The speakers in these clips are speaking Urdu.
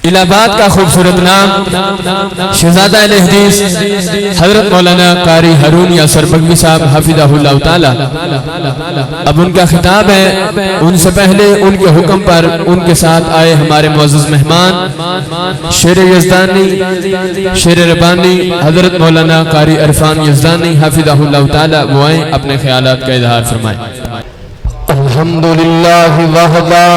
الہ آباد کا خوبصورت نام شہزادہ اہل حدیث حضرت مولانا قاری ہارون یاسر بگوی صاحب حفظہ اللہ تعالی۔ اب ان کا خطاب ہے، ان سے پہلے ان کے حکم پر ان کے ساتھ آئے ہمارے معزز مہمان شیر یزدانی شیر ربانی حضرت مولانا قاری عرفان یزدانی حفظہ اللہ تعالی، وہ آئیں اپنے خیالات کا اظہار فرمائیں۔ الحمدللہ وحدہ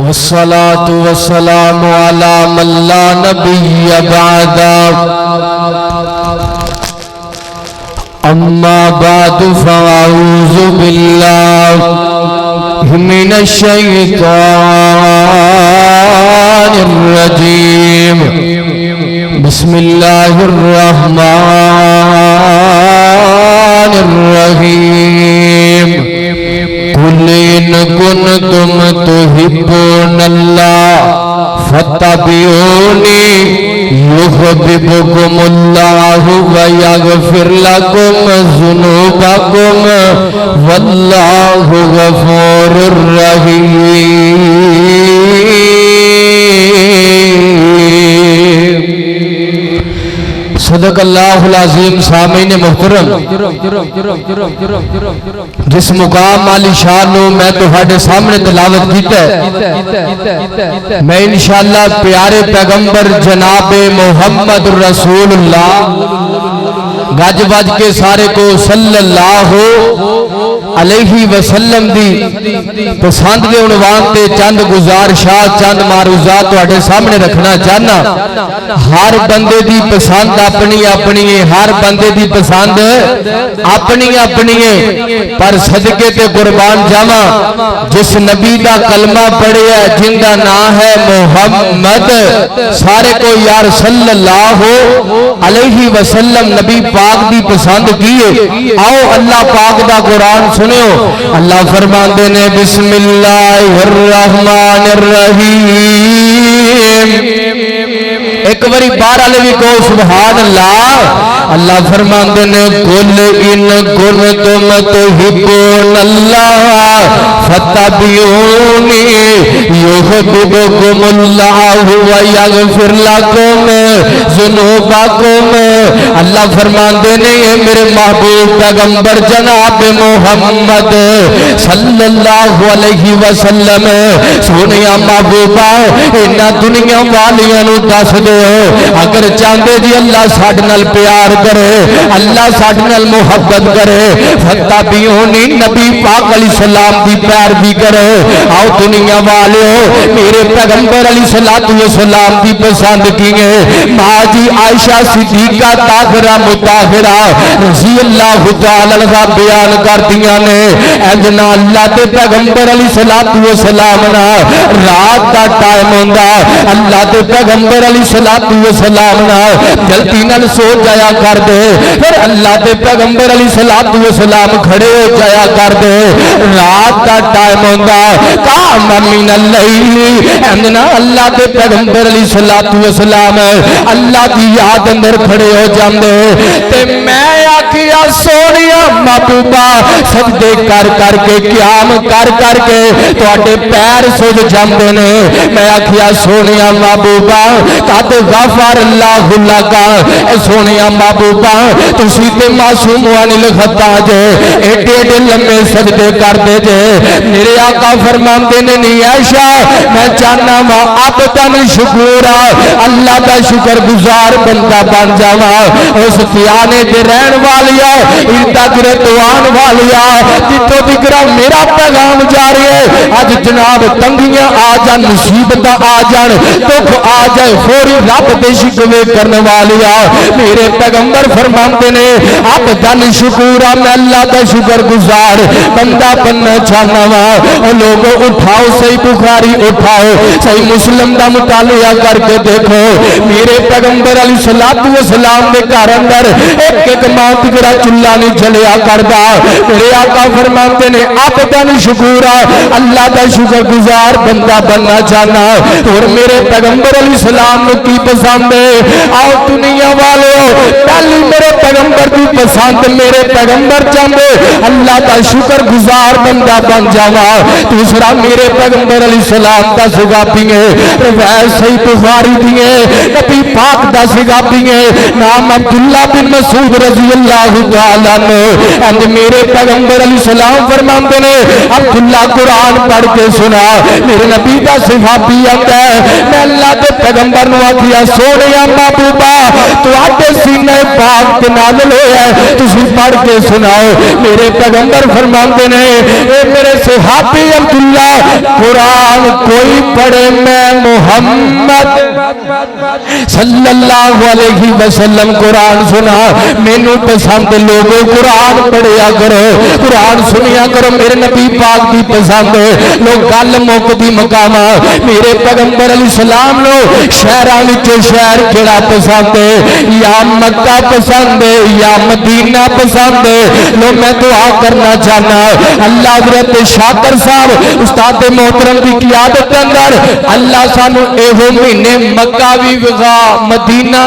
والصلاة والسلام على من لا نبي بعد أما بعد فأعوذ بالله من الشيطان الرجيم بسم الله الرحمن الرحيم قل إن كنتم تحبون الله فاتبعوني يحببكم الله ويغفر لكم ذنوبكم والله غفور رحيم۔ صدق اللہ العظیم۔ سامعین محترم، جس مقام عالی شان نو میں تہاڈے سامنے تلاوت کیتا ہے، میں انشاءاللہ پیارے پیغمبر جناب محمد رسول اللہ گج بج کے سارے کو صلی اللہ علیہ وسلم دی پسند دے عنوان تے چند گزارشات چند معروضات تہاڈے سامنے رکھنا چاہنا۔ ہر بندے دی پسند اپنی اپنی ہے، ہر بندے دی پسند اپنی اپنی ہے، پر صدقے تے قربان جاواں جس نبی دا کلمہ پڑھے ہے جن دا نام ہے محمد، سارے کو یار صلی اللہ علیہ وسلم نبی پاک دی پسند کیے۔ آؤ اللہ پاک دا قرآن سنیو۔ اللہ فرماندے نے بسم اللہ الرحمن الرحیم، ایک باری بار علی بھی کو سبحان اللہ۔ اللہ فرماندے نے قل ان کنتم تحبون اللہ فاتبعونی یحببکم اللہ ویغفر لکم ذنوبکم۔ اللہ فرماندے نے یہ میرے محبوب پیغمبر جناب محمد صلی اللہ علیہ وسلم سونیا محبوبہ انہاں دنیا والیاں نو دس دو اگر چاہتے جی اللہ ساڈے نال پیار کرے، اللہ ساڈے نال محبت کرے، فتابعونی نبی پاک علیہ السلام دی پیروی کرے۔ آؤ دنیا والیو میرے پیغمبر علیہ السلام دی پسند کیے۔ ماں جی عائشہ صدیقہ طاہرہ مطہرہ رضی اللہ تعالی عنہا بیان کردیاں نے اجنا اللہ تے پیغمبر علیہ السلام نا رات دا ٹائم ہوندا اللہ تے پیغمبر علیہ السلام نا جلدی نال سو جایا کر دے، پھر اللہ تے پیغمبر علیہ السلام کھڑے ہو جایا کر دے۔ رات دا ٹائم ہوندا قام من اللیل اندنا اللہ تے پیغمبر علیہ السلام اللہ دی یاد اندر کھڑے ہو جاندے تے میں آکھیا سونیا محبوبہ سجدے کر کر کے قیام کر کر کے تواڈے پیر سج جاندے نے۔ میں آکھیا سونیا محبوبہ قد غفر اللہ لکا، اے سونیا محبوبہ تسی تے معصوم عن الخطا جے ایڈے ایڈے لمبے سجدے کر دے جے۔ میرے آقا فرماندے نے نہیں عائشہ میں چاہنا وا عبدن شکورا اللہ دا شکر گزار بندہ بن جاواں، اس خیانے تے رہن والیا اردا گرتوان والیا جتوں تکرا میرا پیغام جاری ہے۔ اج جناب تنگیاں آ جان، مصیبتاں آ جان، دکھ آ جائے، فوری رب دے شکوے کرنے والیا میرے پیغمبر فرماندے نے عبدن شکورا میں اللہ دا شکر گزار بندہ بننا چاہنا وا۔ لوگوں اٹھاؤ صحیح بخاری اٹھاؤ صحیح مسلم دا مطالعہ کر کے دیکھو، میرے پیغمبر علیہ السلام سلام دے گھر اندر ایک ایک موت جڑا چولہا نہیں جلیا کردا میرے آقا فرماتے نے عبدن شکورا اللہ دا شکر گزار بندہ بننا چاہنا اور میرے پیغمبر علیہ السلام نو کی پسند ہے آؤ دنیا والو پہلی میرے پیغمبر دی پسند میرے پیغمبر چاہتے اللہ دا شکر گزار بندہ بن جاوا دوسرا میرے پیغمبر علیہ السلام دا سگابی ہے روایت صحیح بخاری دی ہے نبی پاک دا سگابی ہے نام عبداللہ بن مسعود رضی اللہ تعالیٰ عنہ اند میرے پیغمبر علیہ السلام فرماتے نے عبداللہ قرآن پڑھ کے سنا میرے نبی دا صحابی آتا ہے میں اللہ دے پیغمبر نو آکھیا سونیا محبوبا تو آٹے سینہ پاک تے نازل ہویا ہے تسی پڑھ کے سناؤ میرے پیغمبر فرماتے نے اے میرے صحابی عبداللہ قرآن کوئی پڑھے میں محمد صلی اللہ علیہ وسلم قرآن سنا مینوں پسند لوگوں قرآن پڑھیا کرو قرآن سنیا کرو میرے نبی پاک دی پسند لوگ گل مکدی مقام میرے پیغمبر علیہ السلام نو شہراں وچوں شہر کیڑا پسند ہے یا مکہ پسند ہے یا مدینہ پسند ہے لو میں دعا کرنا چاہنا اللہ حضرت شاکر صاحب استاد محترم کی قیادت اندر اللہ سانو ایہو مہینے مکہ بھی وغا مدینہ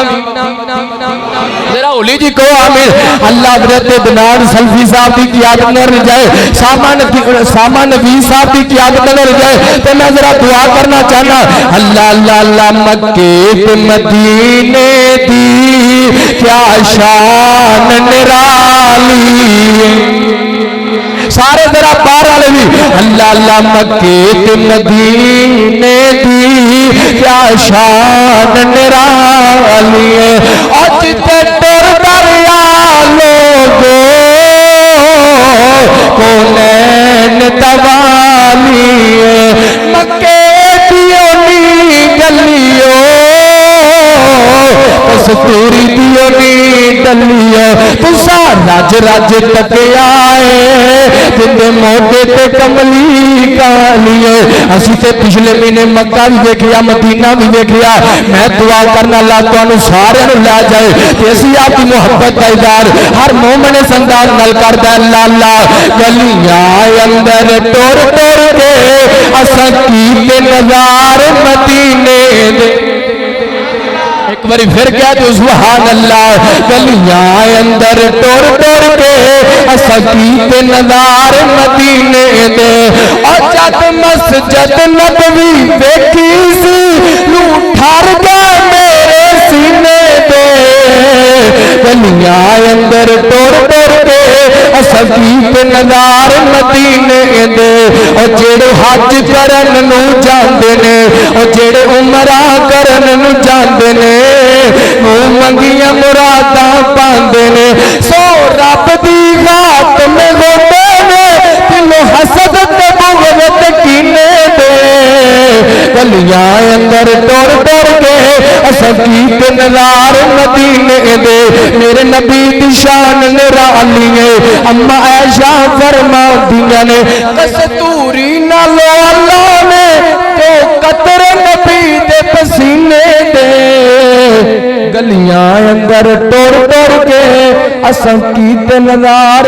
ذرا اولی جی کو آمین اللہ حضرت دنان سلفی صاحب کی قیادت نہ رجائے ساما نبی صاحب کی قیادت نہ رجائے تو میں ذرا دعا کرنا چاہنا اللہ اللہ اللہ مکہ مدینے دی کیا شان نرالی سارے ذرا پار والے بھی اللہ اللہ مکہ مدینے دی کیا شان نرالی اور جتے ٹر دریا لوگو کونین دوالی مکہ دیونی گلیو کستوری دیونی ڈلیو تسا راج راج تکیا ہے جندے موٹے تے کملی کالیے اسی تے پچھلے مہینے مکہ بھی دیکھیا مدینہ بھی دیکھیا میں دعا کرنا اللہ تانوں سارے نوں لے جائے تے اسی آپ دی محبت دا اظہار ہر مومن اس انداز نال کردا اللہ اللہ گلیاں اندر ٹر ٹر کے اساں کیتے نظار مدینے دے ایک باری پھر کیا تو سبحان اللہ گلیاں اندر ٹر ٹر کے اساں کیتے نظار مدینے دے اور جد مسجد نبوی ویکھی سی نو ٹھر گئے میرے سینے دے گلیاں اندر ٹر ٹر کے اساں کیتے نظار مدینے دے اور جڑے حج کرن نو جاندے نے اور جڑے عمرہ کرن نو جاندے نے منگیاں مراداں پاندے نے سو رب دی ذات میں ہوندے نے دلوں حسد تے بغض کینے دے گلیاں اندر ٹر ٹر کے اساں کیتے نظار مدینے دے میرے نبی دی شان نرالی ہے اما عائشہ فرماندیاں نے کستوری نالو اللہ نے تو قطرے نبی دے پسینے دے گلیاں اندر ٹر ٹر کے اساں کیتے نظار